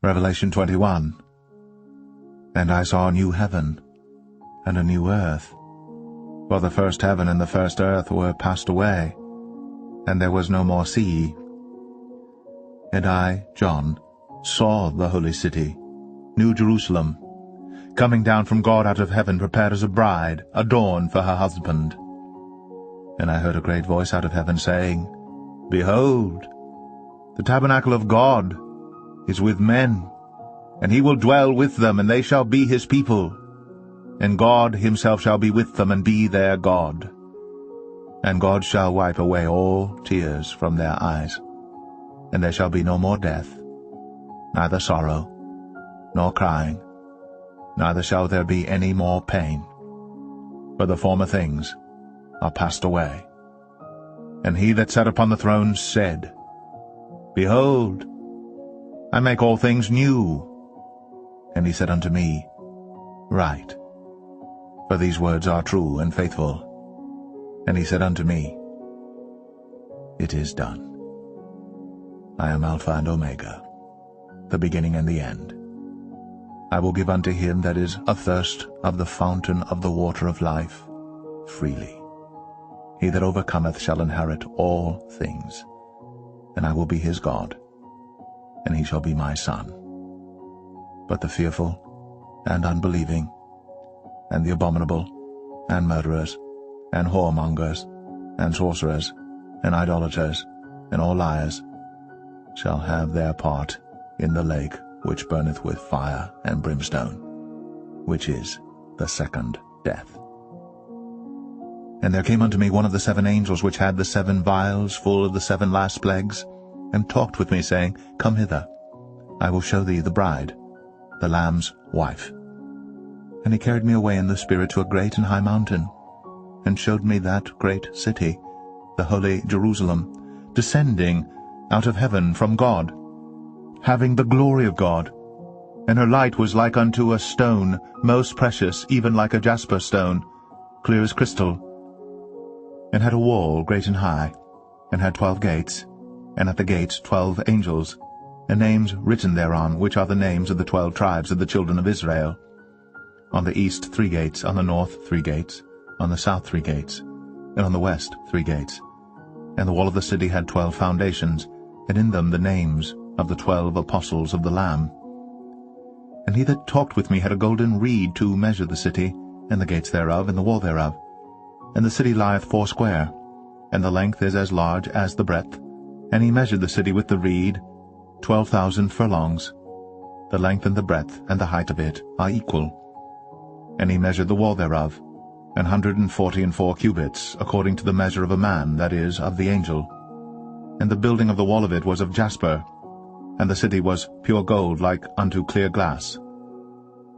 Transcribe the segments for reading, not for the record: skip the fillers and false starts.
Revelation 21. And I saw a new heaven and a new earth, for the first heaven and the first earth were passed away, and there was no more sea. And I, John, saw the holy city, New Jerusalem, coming down from God out of heaven, prepared as a bride, adorned for her husband. And I heard a great voice out of heaven saying, Behold, the tabernacle of God is with men, and he will dwell with them, and they shall be his people, and God himself shall be with them, and be their God. And God shall wipe away all tears from their eyes, and there shall be no more death, neither sorrow, nor crying, neither shall there be any more pain, for the former things are passed away. And he that sat upon the throne said, Behold, I make all things new. And he said unto me, Write, for these words are true and faithful. And he said unto me, It is done. I am Alpha and Omega, the beginning and the end. I will give unto him that is athirst of the fountain of the water of life freely. He that overcometh shall inherit all things, and I will be his God, and he shall be my son. But the fearful and unbelieving, and the abominable, and murderers, and whoremongers, and sorcerers, and idolaters, and all liars, shall have their part in the lake which burneth with fire and brimstone, which is the second death. And there came unto me one of the 7 angels which had the 7 vials full of the 7 last plagues, and talked with me, saying, Come hither, I will show thee the bride, the Lamb's wife. And he carried me away in the Spirit to a great and high mountain, and showed me that great city, the holy Jerusalem, descending out of heaven from God, having the glory of God. And her light was like unto a stone, most precious, even like a jasper stone, clear as crystal, and had a wall great and high, and had 12 gates, and at the gates 12 angels, and names written thereon, which are the names of the 12 tribes of the children of Israel. On the east 3 gates, on the north 3 gates, on the south 3 gates, and on the west 3 gates. And the wall of the city had 12 foundations, and in them the names of the 12 apostles of the Lamb. And he that talked with me had a golden reed to measure the city, and the gates thereof, and the wall thereof. And the city lieth foursquare, and the length is as large as the breadth. And he measured the city with the reed, 12,000 furlongs. The length and the breadth and the height of it are equal. And he measured the wall thereof, 144 cubits, according to the measure of a man, that is, of the angel. And the building of the wall of it was of jasper, and the city was pure gold like unto clear glass.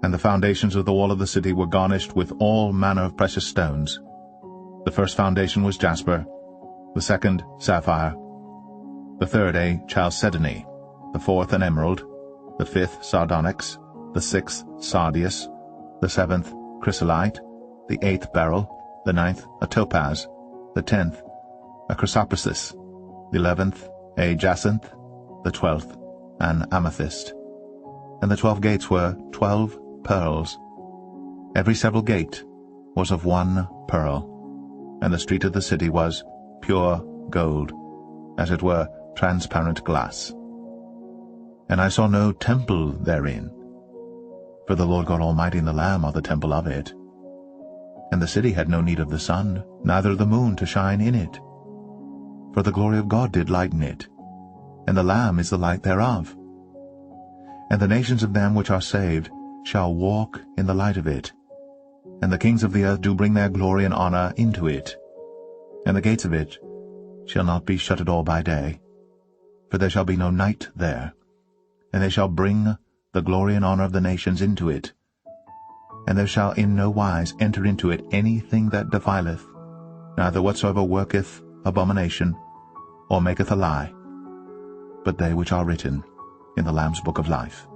And the foundations of the wall of the city were garnished with all manner of precious stones. The first foundation was jasper, the second sapphire, the third a chalcedony, the fourth an emerald, the fifth sardonyx, the sixth sardius, the seventh chrysolite, the 8th beryl, the 9th a topaz, the 10th a chrysoprasus, the 11th a jacinth, the 12th an amethyst. And the 12 gates were 12 pearls. Every several gate was of 1 pearl. And the street of the city was pure gold, as it were transparent glass. And I saw no temple therein, for the Lord God Almighty and the Lamb are the temple of it. And the city had no need of the sun, neither of the moon to shine in it, for the glory of God did lighten it, and the Lamb is the light thereof. And the nations of them which are saved shall walk in the light of it, and the kings of the earth do bring their glory and honor into it. And the gates of it shall not be shut at all by day, for there shall be no night there. And they shall bring the glory and honor of the nations into it. And there shall in no wise enter into it anything that defileth, neither whatsoever worketh abomination, or maketh a lie, but they which are written in the Lamb's book of life.